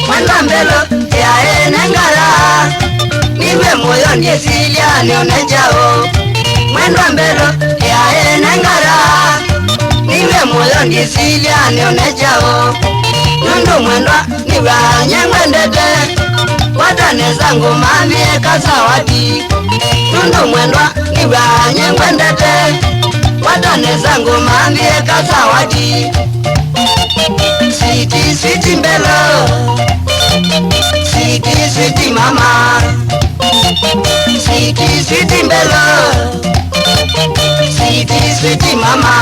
Mwenda mbelo ya enengara niwe moyo ndiezilia nionejao. Mwenda mbelo ya enengara niwe moyo ndiezilia nionejao. Nundu mwendwa niwe anyengwendete wataneza ngoma mieka zawadi. Nundu mwendwa niwe anyengwendete wataneza ngoma mieka zawadi. Sweetie, sweetie mbelo, sweetie, sweetie mama, sweetie, sweetie mbelo, sweetie, sweetie mama.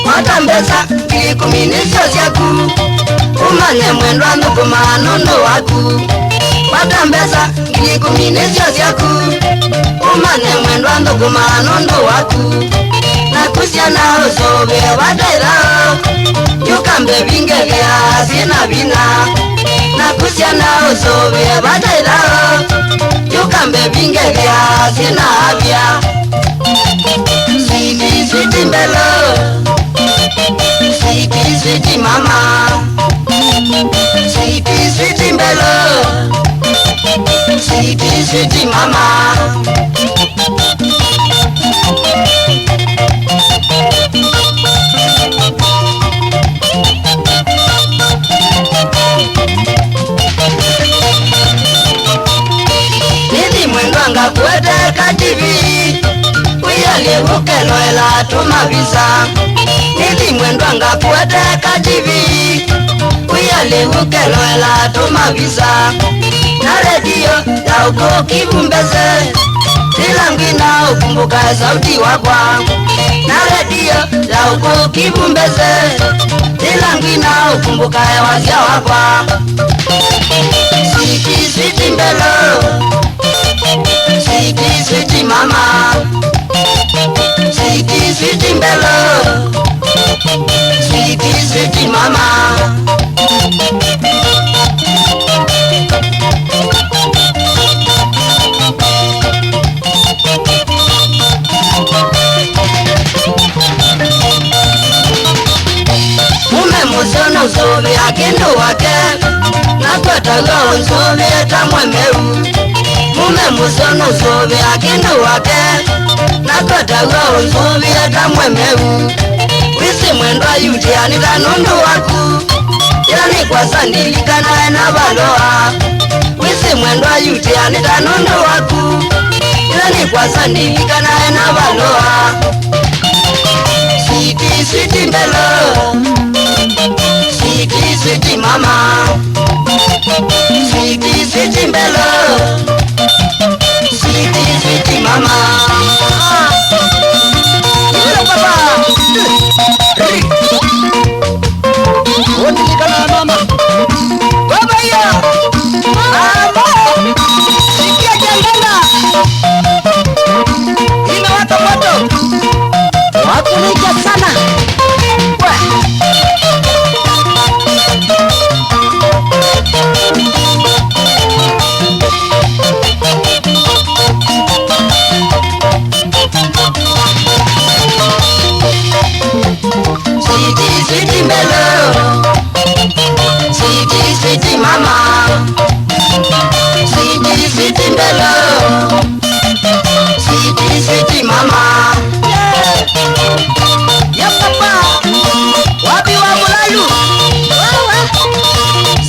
Watambeza ngilikuminisyo syaku umanye mwendwa nukuma nondo waku. Watambeza ngilikuminisyo syaku umanye mwendwa nukuma nondo waku. Nakusya na usobe watairao yukambe vinge vya sina vina. Nakusya na usobe watairao yukambe vinge vya sina avya. Sweetie, sweetie mbelo, sweetie, sweetie mama, sweetie, sweetie mbelo, sweetie, sweetie mama. Nidi mwendwanga kuete kativi uyalivukeloela tumavisa. Nidi mwendwanga kuete kativi uyalivukeloela tumavisa. Na redio ya uko kivumbeze silangina ukumbuka sauti wakwa. Na redio ya uko kivumbeze silangina ukumbuka wazia wakwa. Sweetie, sweetie mbelo, sweetie, sweetie mama, sweetie, sweetie mbelo, sweetie, sweetie mama. Mume musono usobe akendo wake nakwetaga usobe tamwemeu. Mume musono usobe akendo wake nakwetaga usobe tamwemeu. Wisi mwendwa yutianira nondo waku yani kwasandilikana na baloa. Wisi mwendwa yutianira nondo waku yani kwasandilikana na baloa. Sweetie, sweetie mbelo, sweetie, sweetie mama, sweetie, sweetie mbelo, sweetie, sweetie mama. Hello papa. Wote nikana mama. Baba hiyo. Mama. Sikia jangala. Imewaka moto. Wakunika sana. Sweetie, sweetie mbelo, sweetie, sweetie mama, sweetie, sweetie mbelo, sweetie, sweetie mama. Ya papa, wapi wa mulalu?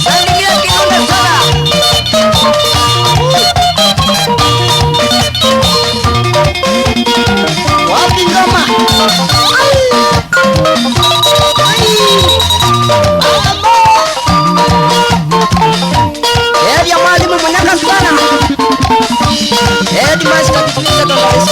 Salimia kiume sana. Wapi ngoma? Mwalimu mwenaka sana. Edi maska kutuliza kwa